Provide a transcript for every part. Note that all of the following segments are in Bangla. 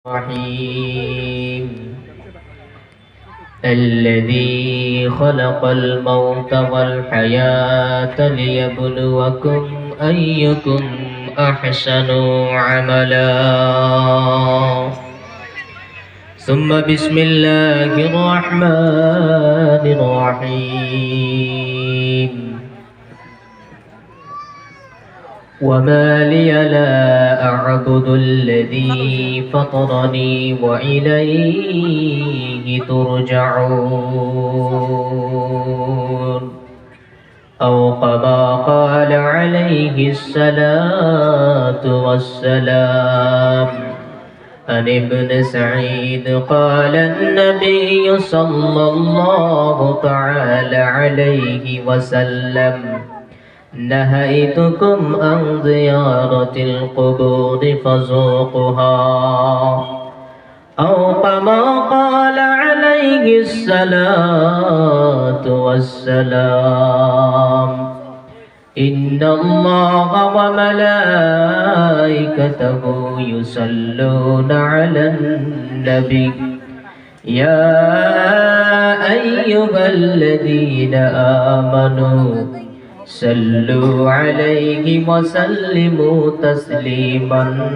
الرحيم الذي خلق الموت والحياة ليبلوكم أيكم أحسن عملا ثم بسم الله الرحمن الرحيم وما لي لا أعبد الذي فطرني وإليه ترجعون أو كما قال عليه الصلاة والسلام عن ابن سعيد قال النبي صلى الله تعالى عليه وسلم نهيتكم عن زيارة القبور فذوقوها أو كما قال عليه الصلاة والسلام إن الله وملائكته يصلون على النبي يا أيها الذين آمنوا صلوا عليه وسلموا تسليما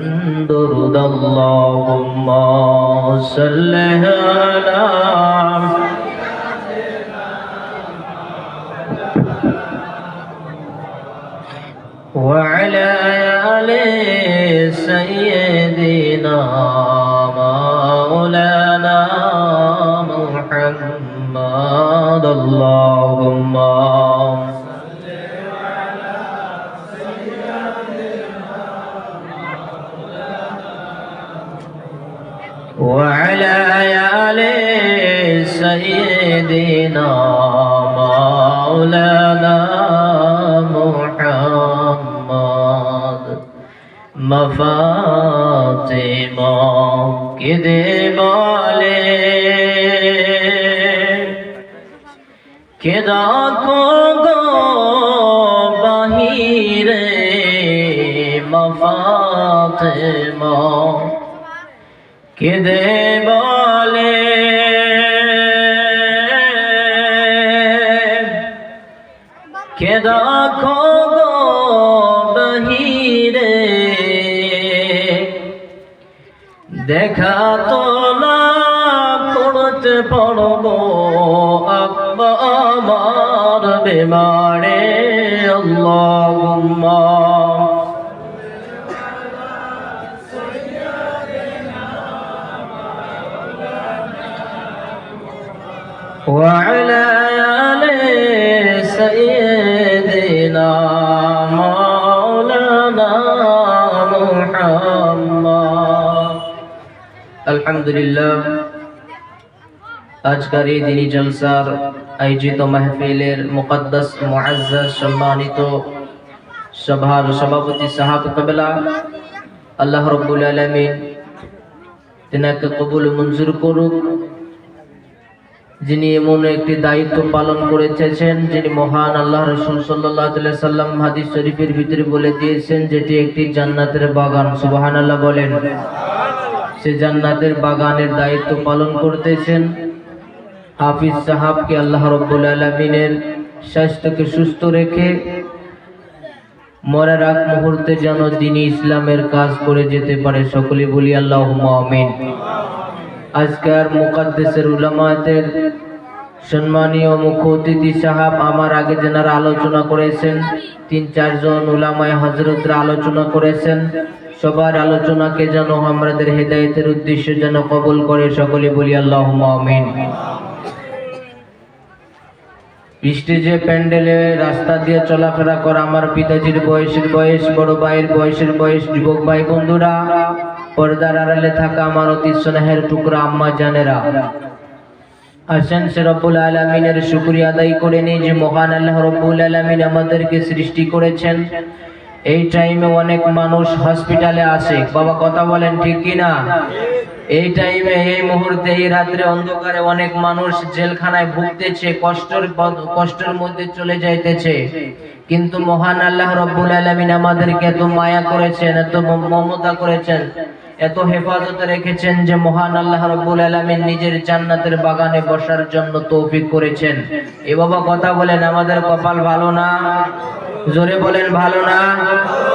درد اللهم صل على وعلى آل سيدنا مولانا محمد اللهم وعلى آل سيدنا مولانا محمد مفاتيما كدبالي كدا كوغو باهيري مفاتيما কেঁদে বলে কে দেখো গো বাহিরে দেখা তো না করতে পারবো আমার বেমারে আল্লাহুম্মা وعلى آل سيدنا مولانا محمد الحمد لله আজকের এই দিনী জলসার আয়োজিত মাহফিলের মুকদ্দাস মুআজ্জাজ সম্মানিত সভার সভাপতি সাহাব কিবলা আল্লাহ রাব্বুল আলামিন তিনাকে কবুল মঞ্জুর করুক। যিনি এমন একটি দায়িত্ব পালন করেছেন, যিনি মহান আল্লাহ রাসূল সাল্লাল্লাহু আলাইহি সাল্লাম হাদিস শরীফের ভিতরে বলে দিয়েছেন যেটি একটি জান্নাতের বাগান। সুবহানাল্লাহ বলেন। সে জান্নাতের বাগানের দায়িত্ব পালন করতেছেন হাফিজ সাহাবকে আল্লাহ রাব্বুল আলামিনের স্বাস্থ্যকে সুস্থ রেখে মরার আগ মুহূর্তে যেন দ্বীন ইসলামের কাজ করে যেতে পারে, সকলে বলি আল্লাহুম্মা আমিন। আজকের মুকদ্দাসের উলামাদের সম্মানীয় মুখ্য অতিথি সাহাব আমার আগে যারা আলোচনা করেছেন, ৩-৪ জন উলামায়ে হযরতরা আলোচনা করেছেন, সবার আলোচনাকে যেন আমাদের হেদায়েতের উদ্দেশ্যে যেন কবুল করে, সকলে বলি আল্লাহুম্মা আমিন। স্টেজে প্যান্ডেলে রাস্তা দিয়ে চলাফেরা করা আমার পিতাজির বয়সের বয়স, বড় ভাইয়ের বয়সের বয়স, যুবক ভাই বন্ধুরা, পর্দার আড়ালে থাকা আমার অতি স্নেহের টুকরা আম্মা জানেরা, আসেন সে রব্বুল আলামিনের শুকরিয়া আদায় করে নিই যে মহান আল্লাহ রব্বুল আলামিন আমাদেরকে সৃষ্টি করেছেন। এই টাইমে অনেক মানুষ হসপিটালে আসে, বাবা কথা বলেন ঠিক কিনা? এই টাইমে এই মুহূর্তে এই রাত্রে অন্ধকারে অনেক মানুষ জেলখানায় ভুগতেছে, কষ্টের মধ্যে চলে যাইতেছে, কিন্তু মহান আল্লাহ রব্বুল আলামিন আমাদেরকে এত মায়া করেছেন, এত মমতা করেছেন, এত হেফাজতে রেখেছেন যে মহান আল্লাহ রাব্বুল আলামিন নিজের জান্নাতের বাগানে বসার জন্য তৌফিক করেছেন। এ বাবা কথা বলেন, আমাদের কপাল ভালো না? জোরে বলেন ভালো না?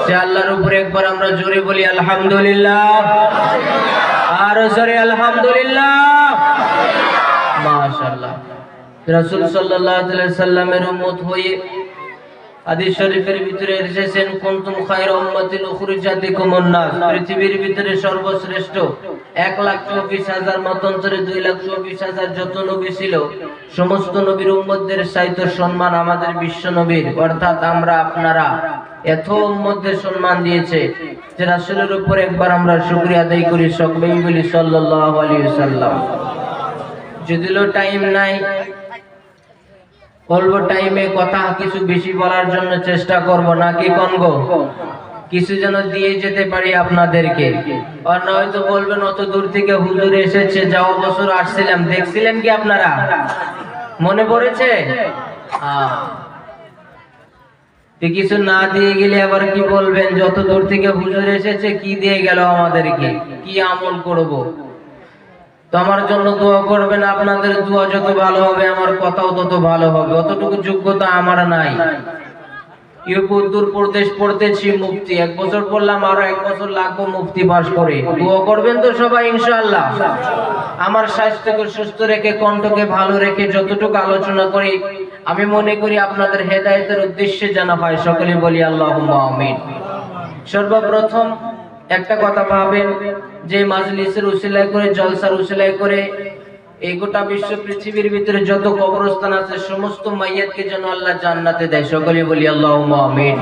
সে আল্লাহর উপরে একবার আমরা জোরে বলি আলহামদুলিল্লাহ, আর জোরে আলহামদুলিল্লাহ। মাশাআল্লাহ। রাসূল সাল্লাল্লাহু আলাইহি সাল্লামের উম্মত হয়ে হাদিস শরীফের ভিতরে এসেছেন, কুনতুম খায়রা উম্মাতিন উখরিজাত লিকুমুন নাস, পৃথিবীর ভিতরে সর্বশ্রেষ্ঠ 1,24,000 মতান্তরে 2,24,000 যত নবী ছিল, সমস্ত নবীর উম্মতদের চাইতে সম্মান আমাদের বিশ্ব নবীর, অর্থাৎ আমরা আপনারা এত উম্মতদের সম্মান দিয়েছে যে রাসূলের উপর একবার আমরা শুকরিয়া আদায় করি, সকলেই বলি সাল্লাল্লাহু আলাইহি ওয়াসাল্লাম। যদিও টাইম নাই, অল্প টাইমে কথা কিছু বেশি বলার জন্য চেষ্টা করব, নাকি কনগো কিছু যেন দিয়ে যেতে পারি আপনাদেরকে। আর নয়তো বলবেন অত দূর থেকে হুজুর এসেছে, যাওয়া বছর আসছিলাম, দেখছিলেন কি আপনারা? মনে পড়েছে? কিছু না দিয়ে গেলে আবার কি বলবেন, যত দূর থেকে হুজুর এসেছে কি দিয়ে গেল আমাদেরকে, কি আমল করব? তো আমার জন্য দোয়া করবেন, আপনাদের দোয়া যত ভালো হবে আমার কথাও তত ভালো হবে। অতটুকু যোগ্যতা আমার নাই। উত্তর প্রদেশ পড়তেছি মুফতি, 1 বছর পড়লাম, আরো 1 বছর লাগবে মুফতি পাস করে। দোয়া করবেন তো সবাই ইনশাআল্লাহ। আমার স্বাস্থ্যকে সুস্থ রেখে, কণ্ঠকে ভালো রেখে যতটুকু আলোচনা করি আমি মনে করি আপনাদের হেদায়েতের উদ্দেশ্যে যেন হয়। সকলে বলি আল্লাহুম্মা আমিন। সর্বপ্রথম একটা কথা ভাবেন, যে মাজলিসের উসিলায় করে, জলসার উসিলায় করে এই গোটা বিশ্ব পৃথিবীর ভিতরে যত কবরস্থান আছে সমস্ত মাইয়াতকে যেন আল্লাহ জান্নাতে দেয়। সকলে বলি আল্লাহুম্মা আমিন।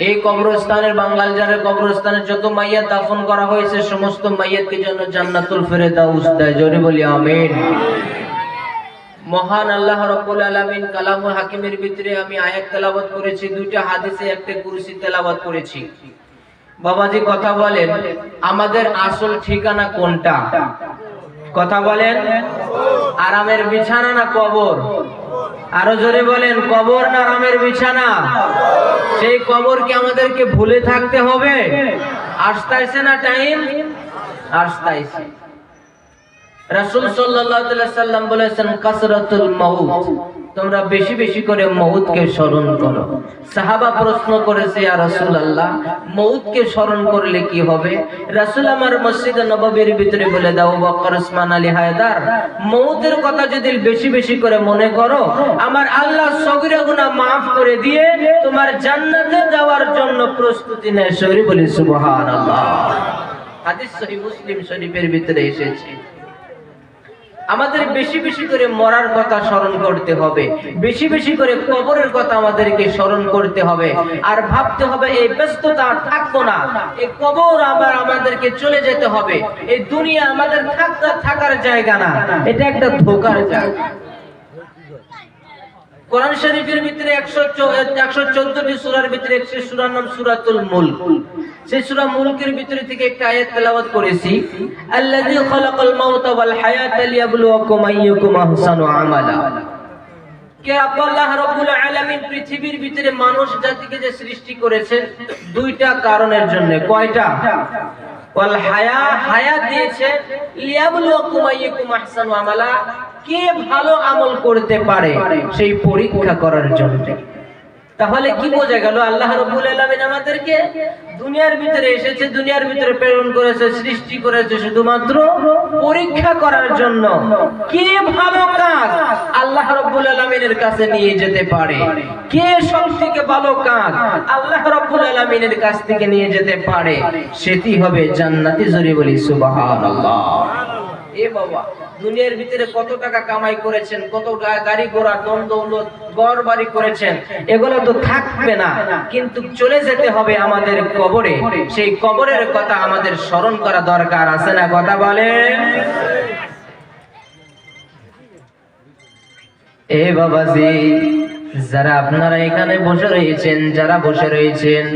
এই কবরস্থানের, বাঙ্গালজারের কবরস্থানে যত মাইয়াত দাফন করা হয়েছে সমস্ত মাইয়াতকে যেন জান্নাতুল ফেরদাউস দেয়। জোরে বলি আমিন। মহান আল্লাহ রাব্বুল আলামিন কালামুল হাকিমের ভিতরে আমি আয়াত তেলাওয়াত করেছি, 2টা হাদিসে একটা কুরসি তেলাওয়াত করেছি। বাবাজি কথা বলেন, আমাদের আসল ঠিকানা কোনটা? কথা বলেন, আরামের বিছানা না কবর? আরো জোরে বলেন, কবর না আরামের বিছানা? সেই কবর কি আমাদেরকে ভুলে থাকতে হবে? আসতেছে না টাইম, আসতেছে। রাসূল সাল্লাল্লাহু আলাইহি সাল্লাম বলেছেন, কাসরাতুল মাউত, তোমরা বেশি বেশি করে মউতকে স্মরণ করো। সাহাবা প্রশ্ন করেছে, ইয়া রাসূলুল্লাহ, মউতকে স্মরণ করলে কি হবে? রাসূল আমার মসজিদে নববীর ভিতরে বলে দাও, বকর, ওসমান, আলী, হায়দার, মউতের কথা যদি বেশি বেশি করে মনে করো, আমার আল্লাহ সগীরা গুনাহ maaf করে দিয়ে তোমার জান্নাতে যাওয়ার জন্য প্রস্তুতি নেয়। সরি বলি সুবহানাল্লাহ। হাদিস সহিহ মুসলিম শরীফের ভিতরে এসেছে। আমাদের বেশি বেশি করে মরার কথা স্মরণ করতে হবে, বেশি বেশি করে কবরের কথা আমাদেরকে স্মরণ করতে হবে। আর ভাবতে হবে এই ব্যস্ততা আর থাকবো না, এই কবর আবার আমাদেরকে চলে যেতে হবে। এই দুনিয়া আমাদের থাকার জায়গা না, এটা একটা ধোঁকার জায়গা। কোরআন শরীফের ভিতরে 114টি সূরার ভিতরে একটি সূরার নাম সূরাতুল মুলক। সেই সূরা মুলকের ভিতরে থেকে একটা আয়াত তেলাওয়াত করেছি, আল্লাযী খালাকাল মাউতা ওয়াল হায়াতা লিয়াবলুয়াকুম আইয়ুকুম আহসানু আমালা। কে আল্লাহ রাব্বুল আলামিন পৃথিবীর ভিতরে মানুষ জাতিকে যে সৃষ্টি করেছেন 2টা কারণের জন্য। কয়টা? ওয়াল হায়াত দিয়েছে, লিয়াবলুয়াকুম আইয়ুকুম আহসানু আমালা, কে ভালো আমল করতে পারে সেই পরীক্ষা করার জন্য। তাহলে কি বোঝা গেল? আল্লাহ রাব্বুল আলামিন আমাদেরকে দুনিয়ার ভিতরে এসেছে, দুনিয়ার ভিতরে প্রেরণ করেছে, সৃষ্টি করেছে শুধুমাত্র পরীক্ষা করার জন্য। কে ভালো কাজ আল্লাহ রাব্বুল আলামিনের কাছে নিয়ে যেতে পারে, কে সবথেকে ভালো কাজ আল্লাহ রাব্বুল আলামিনের কাছ থেকে নিয়ে যেতে পারে, সেটি হবে জান্নাতি। জোরে বলি সুবহানাল্লাহ। এ বাবা, দুনিয়ার ভিতরে কত টাকা কামাই করেছেন, কত গাড়ি ঘোড়া, ধন দৌলত, ঘর বাড়ি করেছেন, এগুলো তো থাকবে না, কিন্তু চলে যেতে হবে আমাদের কবরে। সেই কবরের কথা আমাদের স্মরণ করা দরকার, আছে না? কথা বলেন। এ বাবাজি, যারা আপনারা এখানে বসে রয়েছেন, যারা বসে রয়েছেন,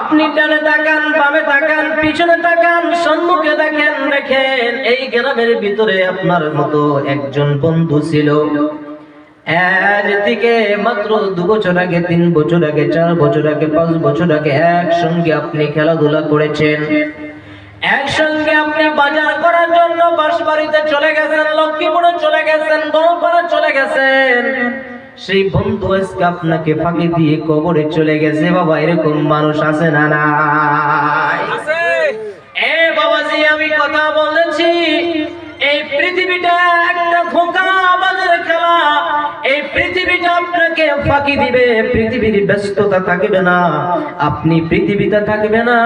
আপনি ডানে তাকান, বামে তাকান, পিছনে তাকান, সম্মুখে দেখেন, দেখেন এই গ্রামের ভিতরে আপনার মতো একজন বন্ধু ছিল। আজ থেকে মাত্র 2 বছর আগে, 3 বছর আগে, 4 বছর আগে, 5 বছর আগে একসঙ্গে আপনি খেলাধুলা করেছেন, একসঙ্গে আপনি বাজার করার জন্য বাঁশবাড়িতে চলে গেছেন, লক্ষ্মীপুরে চলে গেছেন, বড়পাড়া চলে গেছেন। সেই বন্ধু আজকে আপনাকে ফাঁকি দিয়ে কবরে চলে গেছে। বাবা, এরকম মানুষ আছে না নাই? এ বাবাজি, আমি কথা বলেছি, এই পৃথিবীটা একটা ধোঁকা আমাদের খেলা। এই পৃথিবীটা আপনাকে ফাঁকি দিবে, পৃথিবীর ব্যস্ততা থাকবে না, আপনি পৃথিবীতে থাকবে না।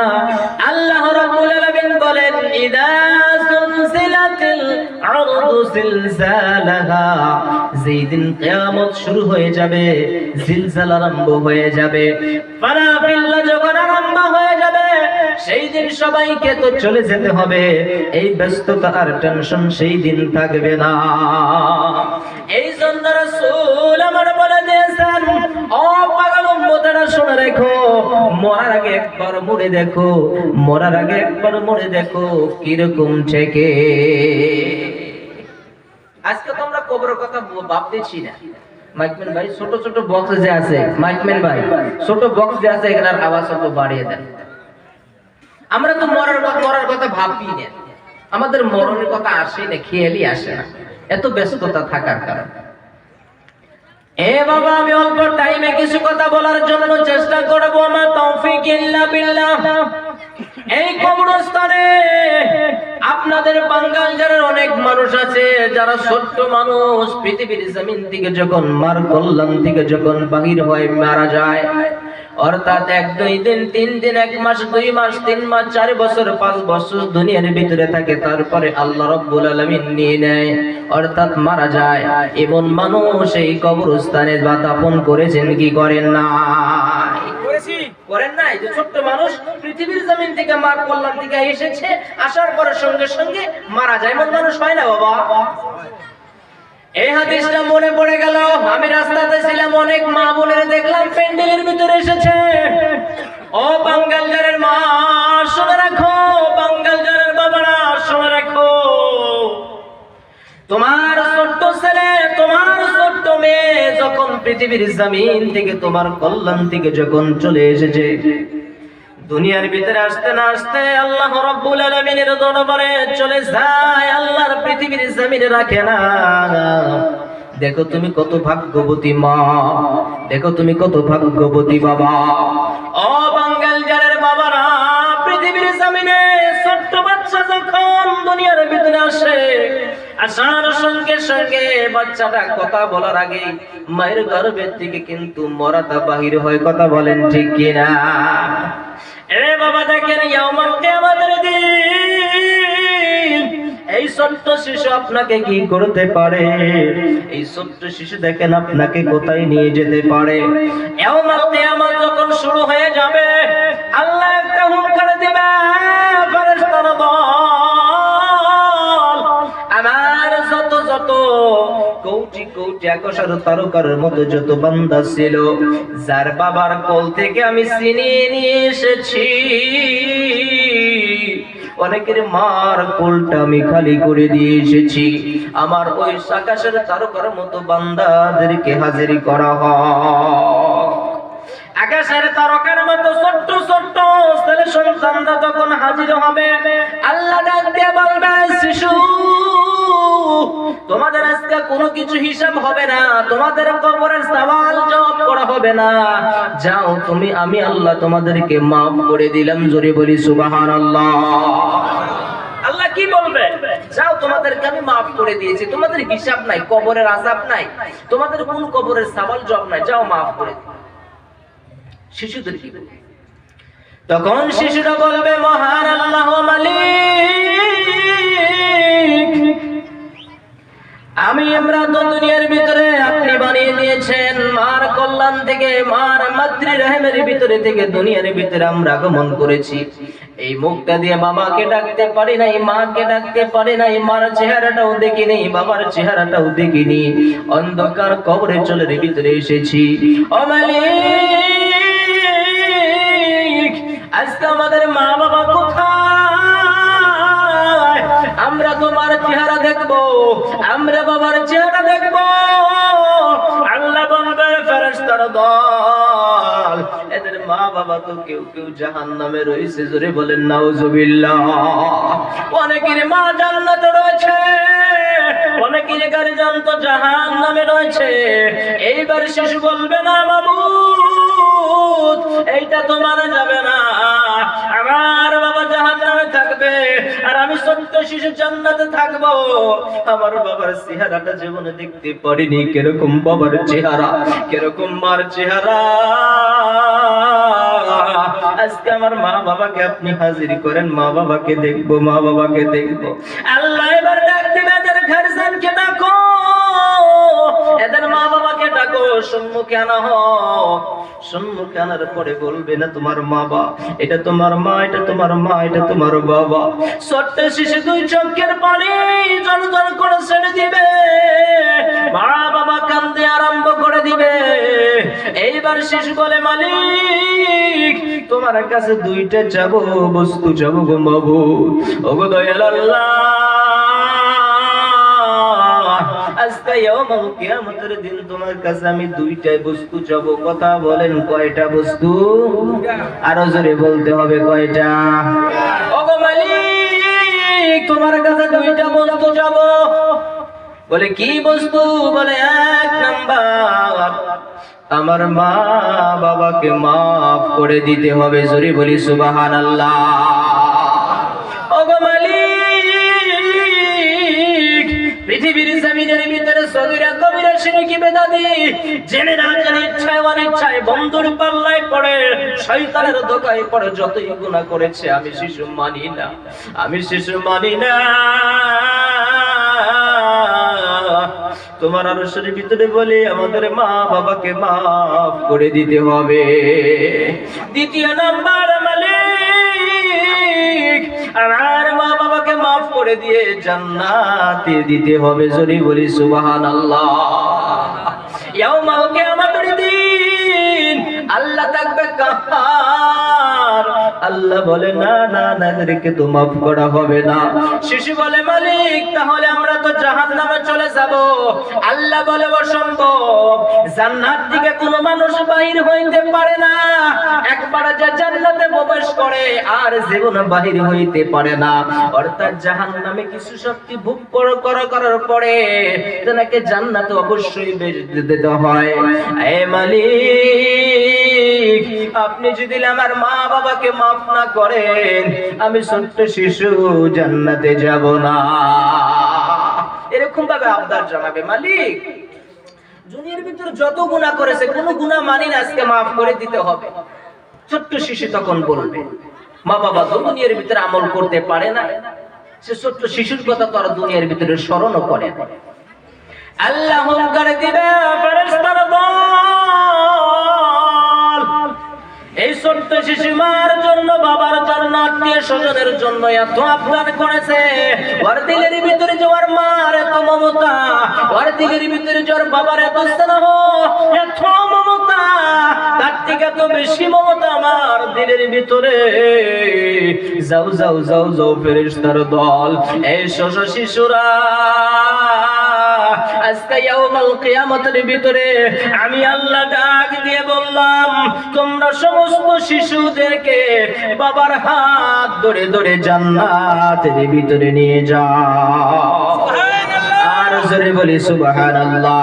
আল্লাহ রাব্বুল আলামিন বলেন, ইদা সুলসিলাতিল আরদু জিলজালাহা, যেদিন কিয়ামত শুরু হয়ে যাবে, জিলজাল আরম্ভ হয়ে যাবে, ফারাফিল্লা যখন আরম্ভ হয়ে যাবে, সেই দিন সবাইকে তো চলে যেতে হবে। এই ব্যস্ততা আর টেনশন সেই দিন থাকবে না। এই জন্য রাসূল আমার বলে দিয়েছেন, ও পাগল উম্মতেরা শুনে রেখো, মরার আগে একবার মরে দেখো, মরার আগে একবার মরে দেখো কিরকম থেকে। আজকে তো আমরা কবরের কথা ভাবতেছি না। মাইকম্যান ভাই, ছোট ছোট বক্স যে আছে, মাইকম্যান ভাই ছোট বক্স যে আছে, এখানে আওয়াজ একটু বাড়িয়ে দেন। আমরা তো মরার কথা ভাবি না, আমাদের মরণের কথা আসে না, খেয়ালই আসে না, এত ব্যস্ততা থাকার কারণে। এ বাবা, আমি অল্প টাইমে কিছু কথা বলার জন্য চেষ্টা করব, আমার তৌফিক ইল্লা বিল্লাহ। এই কবরস্থানে আপনাদের বাঙ্গাল যারা অনেক মানুষ আছে, যারা ছোট্ট মানুষ, পৃথিবীর জমিন থেকে যখন মার কল্যাণ থেকে যখন বাহির হয়, মারা যায়, অর্থাৎ 1 2 দিন 3 দিন 1 মাস 2 মাস 3 মাস 4 বছর 5 বছর দুনিয়ার ভিতরে থাকে, তারপরে আল্লাহ রাব্বুল আলামিন নিয়ে নেয়, অর্থাৎ মারা যায়। এমন মানুষ এই কবরস্থানে দাফন করেছেন কি করেন না? করেন নাই? যে ছোট্ট মানুষ পৃথিবীর জমিন থেকে মার কল্যাণ থেকে এসেছে, আসার পরে সঙ্গে সঙ্গে মারা যায়, এমন মানুষ হয় না বাবা? এই হাদিসটা মনে পড়ে গেল। আমি রাস্তাতে ছিলাম, অনেক মা বোনের দেখলাম প্যান্ডেলের ভিতরে এসেছে। ও বাঙ্গালজারের মা শুনে রাখো, বাঙ্গালজারের বাবারা শুনে রাখো, তোমার ছোট্ট ছেলে, তোমার ছোট্ট মেয়ে যখন পৃথিবীর জমিন থেকে তোমার কল্যাণ থেকে যখন চলে এসেছে, দুনিয়ার ভিতরে আসতে না আসতে আল্লাহ রাব্বুল আলামিনের দরবারে চলে যায়, আল্লাহর পৃথিবীর জমিনে রাখে না। দেখো তুমি কত ভাগ্যবতী মা, দেখো তুমি কত ভাগ্যবতী বাবা। ও বাঙ্গালজারের বাবারা, পৃথিবীর জমিনে ছোট্ট বাচ্চা যখন দুনিয়ার ভিতরে আসে, আসার সঙ্গে সঙ্গে বাচ্চাটা কথা বলার আগে মায়ের গর্ভের থেকে কিন্তু মরাটা বাহির হয়। কথা বলেন ঠিক কিনা? এ বাবা, দেখেন ইয়াউমুল কিয়ামতের দিন এই ছোট্ট শিশু আপনাকে কি করতে পারে? এই ছোট্ট শিশু দেখেন আপনাকে কোথায় নিয়ে যেতে পারে। ইয়াউমুল কিয়ামত যখন শুরু হয়ে যাবে, আল্লাহ একটা হুঙ্কার দিবে, ফেরেশতারা দল, আমার যত যত কোটি কোটি আকাশের তারকার মতো যত বান্দা ছিল, যার বাবার কোল থেকে আমি ছিনিয়ে নিয়ে এসেছি, অনেকের মার কোলটা আমি খালি করে দিয়ে এসেছি, আমার ওই আকাশের তারকার মতো বান্দাদেরকে হাজির করা হয়। আকাশের তারকার মতো ছোট্ট ছোট্ট ছেলে সন্তানরা তখন হাজির হবে, আল্লাহ ডাক দিয়ে বলবে, শিশু, তোমাদের আজকে কোনো কিছু হিসাব হবে না, তোমাদের কবরের সওয়াল জবাব করা হবে না, যাও তুমি, আমি আল্লাহ তোমাদেরকে মাফ করে দিলাম। জোরে বলি সুবহানাল্লাহ। আল্লাহ কি বলবে? যাও, তোমাদেরকে আমি মাফ করে দিয়েছি, তোমাদের হিসাব নাই, কবরের আযাব নাই, তোমাদের কোন কবরের সওয়াল জবাব নাই, যাও মাফ করে দিই। শিশুদের কি বলবে? তখন শিশুরা বলবে, মহান আল্লাহ মালিক, আমি আমরা তো দুনিয়ার ভিতরে আপনি বানিয়ে দিয়েছেন, মার কল্যাণ থেকে, মার মাতৃ রহমের ভিতরে থেকে দুনিয়ার ভিতরে আমরা আগমন করেছি। এই মুখটা দিয়ে বাবাকে ডাকতে পারি নাই, মাকে ডাকতে পারি নাই, মার চেহারাটাও দেখিনি, বাবার চেহারাটাও দেখিনি, অন্ধকার কবরে চলের ভিতরে এসেছি। ও মালিক, আজকে আমাদের মা বাবা কোথায়? আমরা তোমার চেহারা দেখবো, আমরা বাবার চেহারা দেখবো, এদের মা বাবা তো কেউ কেউ জাহান্নামে রয়েছে, জোরে বলেন নাউজুবিল্লাহ। অনেকের মা জান্নাতে রয়েছে, অনেকের গার্জিয়ান তো জাহান্নামে রয়েছে। এইবার শিশু বলবে না মাবুদ এইটা তো মানা যাবে না, আমার বাবা জাহান্নামে থাকবে আর আমি ছোট্ট শিশু জান্নাতে থাকবো। আমার বাবার চেহারাটা জীবনে দেখতে পারিনি, কিরকম বাবার চেহারা, কিরকম মার চেহারা। আজকে আমার মা বাবাকে আপনি হাজির করেন, মা বাবাকে দেখবো, মা বাবাকে দেখবো। আল্লাহ এবার ডাক দিবে এদের গার্জিয়ানকে ডাকো, এদের মা বাবাকে ডাকো, সম্মুখে আনা হোক। সম্মুখে আনার পরে বলবে না তোমার মা বাবা, এটা তোমার মা, এটা তোমার মা, এটা তোমার বাবা। ছোট্ট শিশু দুই চোখের পানি জল করে ছেড়ে দিবে, মা বাবা কাঁদতে আরম্ভ করে দিবে। এইবার শিশু বলে মালিক তোমার কাছে দুইটা চাবো, বস্তু চাবো গো মাবুদ, ওগো দয়াল আল্লাহ। আজকে ইয়াউমুল কিয়ামতের দিন তোমার কাছে আমি দুইটাই বস্তু চাবো। কথা বলেন কয়টা বস্তু? আরো জোরে বলতে হবে কয়টা? ওগো মালিক তোমার কাছে দুইটা বস্তু চাবো। বলে কি বস্তু? বলে এক নাম্বার আমার মা বাবাকে মাফ করে দিতে হবে। জোরে বলি সুবহানাল্লাহ। ওগো মালিক পৃথিবীর জমিনের ভিতরে সগীরা কবিরা শিরকি বেদাতি জেনে না জেনে ইচ্ছায় অনিচ্ছায় বন্ধুর পাল্লায় পড়ে শয়তানের ধোঁকায় পড়ে যতই গুনাহ করেছে আমি শিশু মানি না, আমি শিশু মানি না। তোমার আরশের ভিতরে বলে আমাদের মা বাবাকে মাফ করে দিতে হবে। দ্বিতীয় নাম্বার মালিক আর মা বাবাকে মাফ করে দিয়ে জান্নাতে দিতে হবে। জোরে বলি সুবহানাল্লাহ। ইয়াউমাল কিয়ামতের দিন আল্লাহ থাকবে কাহার, আল্লাহ বলে না না না এদেরকে তো মাফ করা হবে না। শিশু বলে মালিক তাহলে আমরা তো জাহান্নামে চলে যাব। আল্লাহ বলে অসম্ভব, জান্নাত থেকে কোনো মানুষ বাহির হইতে পারে না। একবার যে জান্নাতে প্রবেশ করে আর জীবনে বাহির হইতে পারে না। অর্থাৎ জাহান্নামে কিছু শক্তি ভোগ করার পরে তাকে জান্নাতে অবশ্যই যেতে হয়। এ মালিক আপনি যদি আমার মা বাবাকে মাফ না করেন আমি ছোট্ট শিশু জান্নাতে যাব না। এরকম ভাবে আবদার জানাবে মালিক দুনিয়ার ভিতরে যত গুনাহ করেছে কোন গুনাহ মানি না, আজকে মাফ করে দিতে হবে। ছোট্ট শিশু তখন বলবে মা বাবা তো দুনিয়ার ভিতরে আমল করতে পারে না, সে ছোট্ট শিশুর কথা তো আর দুনিয়ার ভিতরে স্মরণও করে না। আল্লাহ হুঙ্কার দিবে ফেরেশতার দল, এই ছোট্ট শিশু মার জন্য বাবার জন্য আত্মীয় স্বজনের জন্য এত আবদার করেছে, ওর দিলের ভিতরে যে ওর মার এত মমতা, ওর দিলের ভিতরে যে ওর বাবার এত স্নেহ, এত মমতা, তার থেকে তো বেশি মমতা আমার দিলের ভিতরে। যাও যাও যাও যাও ফেরেশতার দল, এই শিশুরা আজকে ইয়াউমুল কিয়ামতের ভিতরে আমি আল্লাহ ডাক দিয়ে বললাম তোমরা সমস্ত শিশুদেরকে বাবার হাত ধরে ধরে জান্নাতের ভিতরে নিয়ে যাও। সুবহানাল্লাহ। আর জোরে বলি সুবহানাল্লাহ।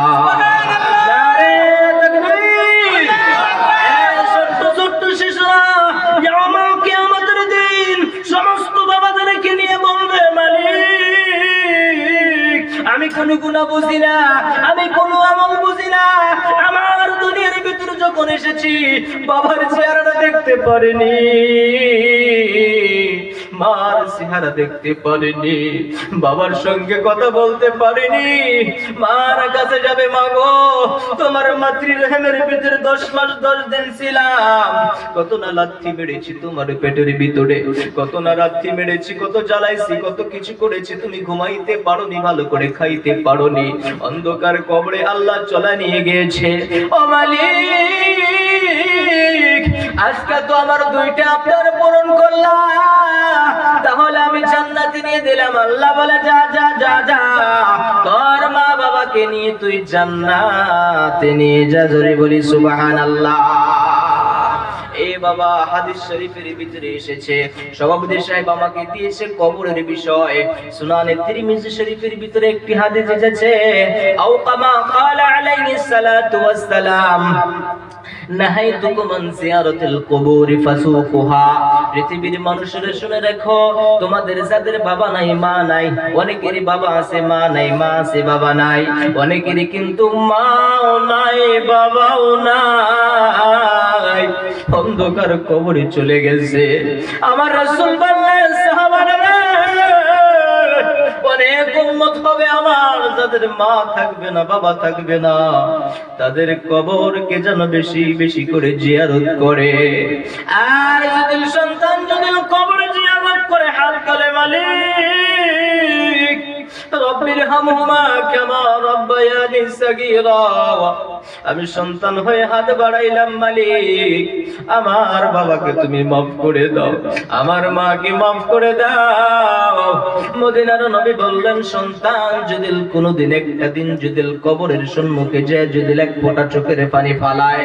আমি কোনো গুনাহ বুঝি না, আমি কোনো আমল বুঝি না, আমার দুনিয়ার ভিতরে যখন এসেছি বাবার চেহারাটা দেখতে পারিনি, মার চেহারা দেখতে পারিনি, বাবার সঙ্গে কথা বলতে পারিনি। মার কাছে যাবে মা গো তোমার মাতৃরহমের ভিতরে 10 মাস 10 দিন ছিলাম, কত না লাথি মেরেছি তোমার পেটের ভিতরে, কত না লাথি মেরেছি, কত জ্বালাইছি, কত কিছু করেছি, তুমি ঘুমাইতে পারোনি, ভালো করে খাইতে পারোনি, অন্ধকার কবরে আল্লাহ চলা নিয়ে গিয়েছে। ও মালিক আজকে তো আমার দুইটা আবদার পূরণ করলাম, তাহলে আমি জান্নাতে নিয়ে দিলাম। আল্লাহ বলে যা যা যা যা তোর মা বাবাকে নিয়ে তুই জান্নাতে নিয়ে যা। জোরে বলি সুবহানাল্লাহ। বাবা হাদিস শরীফের ভিতরে এসেছে, সভাপতি সাহেব আমাকে দিয়েছে কবরের বিষয়। সুনানে তিরমিজি শরীফের ভিতরে একটি হাদিস এসেছে, আও কামা ক্বালা আলাইহিস সালাতু ওয়াস সালাম, নাহাইতুকুম আন জিয়ারাতিল কুবুরি ফাসুকুহা। পৃথিবীর মানুষেরা শুনে রাখো, তোমাদের যাদের বাবা নাই মা নাই, অনেকেরই বাবা আছে মা নাই, মা আছে বাবা নাই, অনেকেরই কিন্তু মাও নাই বাবাও নাই, অন্ধকার কবরে চলে গেছে। আমার রাসূল বললেন, সাহাবারা অনেক উম্মত হবে আমার যাদের মা থাকবে না বাবা থাকবে না, তাদের কবরকে যেন বেশি বেশি করে জিয়ারত করে। আর যদি সন্তান যদি কবরে জিয়ারত করে হাত তোলে, মালিক রব্বির হামহুমা কামা রাব্বায়ানি সাগীরা, আমি সন্তান হয়ে হাত বাড়াইলাম, মালিক আমার বাবাকে তুমি মাফ করে দাও, আমার মাকে মাফ করে দাও। মদিনার নবী বললেন, সন্তান যদি কোনোদিন একটা দিন যদি কবরের সম্মুখে যায় যদি এক ফোঁটা চোখের পানি ফালায়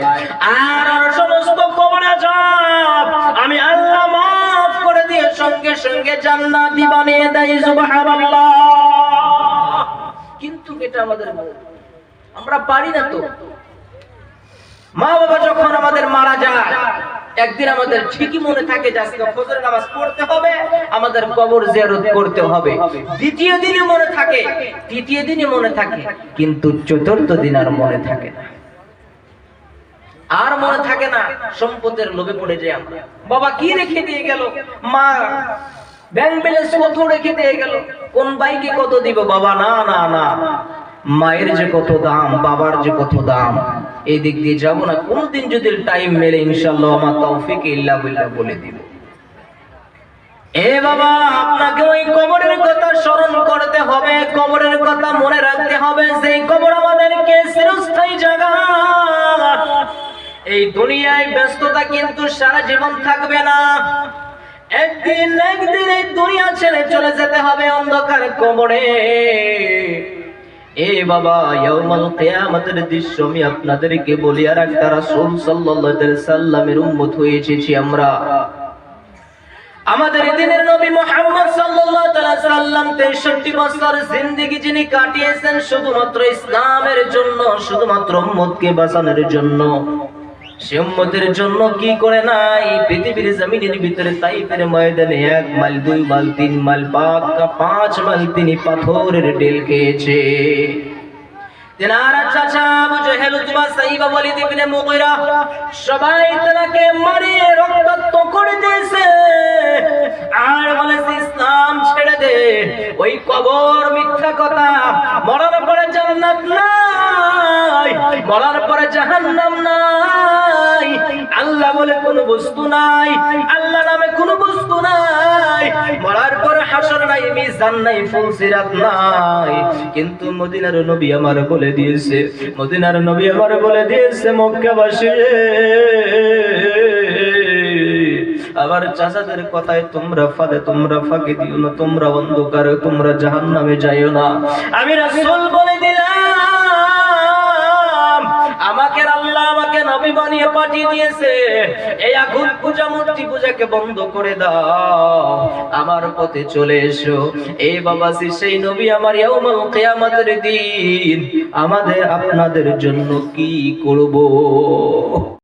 আর সমস্ত কবরে যাব, আমি আল্লাহ মাফ করে দিয়ে সঙ্গে সঙ্গে জান্নাতি বানিয়ে দেই। সুবহানাল্লাহ। কিন্তু এটা আমাদের আমরা পারি না তো। মা বাবা যখন আমাদের মারা যায়, একদিন আমাদের ঠিকই মনে থাকে যে আজকে ফজরের নামাজ পড়তে হবে, আমাদের কবর জিয়ারত করতে হবে। দ্বিতীয় দিনে মনে থাকে, তৃতীয় দিনে মনে থাকে, কিন্তু চতুর্থ দিন আর মনে থাকে না। আর মনে থাকে না, সম্পদের লোভে পড়ে যায় আমরা। বাবা কি রেখে দিয়ে গেল, মা ব্যাংক ব্যালেন্স কত রেখে দিয়ে গেল, কোন বাইকে কত দিব, বাবা না না না, মায়ের যে কত দাম, বাবার যে কত দাম, এই দিক দিয়ে যাবো না। কোনদিন যদি টাইম মেলে ইনশাআল্লাহ আমার তৌফিক ইল্লা বিল্লাহ বলে দিব। এ বাবা, আপনাকে ওই কবরের কথা স্মরণ করতে হবে, কবরের কথা মনে রাখতে হবে। সেই কবর আমাদেরকে চিরস্থায়ী জায়গা। এই দুনিয়ায় ব্যস্ততা কিন্তু সারা জীবন থাকবে না, একদিন একদিন এই দুনিয়া ছেড়ে চলে যেতে হবে অন্ধকার কবরে। এ বাবা, ইয়াউমুল কিয়ামতের দৃশ্য আমি আপনাদেরকে বলি। আর একটা রাসূল সাল্লাল্লাহু আলাইহি সাল্লামের উম্মত হয়েছি আমরা। আমাদের দিনের নবী মুহাম্মদ সাল্লাল্লাহু আলাইহি সাল্লাম 63 বছর জিন্দেগি যিনি কাটিয়েছেন শুধুমাত্র ইসলামের জন্য, শুধুমাত্র উম্মতকে বাঁচানোর জন্য। সে উম্মতের জন্য কি করে নাই, পৃথিবীর জমিনের ভিতরে তাইফের ময়দানে 1 মাইল 2 মাইল 3 মাইল 5 মাইল তিনি পাথরের ঢেল খেয়েছে। তেনার চাচা আবু জেহেল, উতবা, সাইবা, ওয়ালিদ ইবনে মুগীরা সবাই তাকে মারিয়ে রক্তাক্ত করে দিয়েছে। আর বলেছে ইসলাম ছেড়ে দে, ওই কবর মিথ্যা কথা, মরার পরে জান্নাত নাই, মরার পরে জাহান্নাম নাই, আল্লাহ বলে কোনো বস্তু নাই, আল্লাহ নামে কোনো বস্তু নাই, মরার পরে হাসর নাই, মিজান নাই, ফুলসিরাত নাই। কিন্তু মদিনার নবী আমার বলে দিয়েছে, মদিনার নবী আমার বলে দিয়েছে, মক্কাবাসী আবার চাচাদের কথায় তোমরা ফাঁকি দিও না, তোমরা অন্ধকারে তোমরা জাহান্নামে যাইও না। আমি রাসূল বলে দিলাম, আমাকে আল্লাহ আমাকে নবী বানিয়ে পাঠিয়ে দিয়েছে, এই আগুন পূজা মূর্তি পূজাকে বন্ধ করে দাও, আমার পথে চলে এসো। এই বাবা, সেই নবী আমার ইয়াউমুল কিয়ামতের দিন আমাদের আপনাদের জন্য কি করব।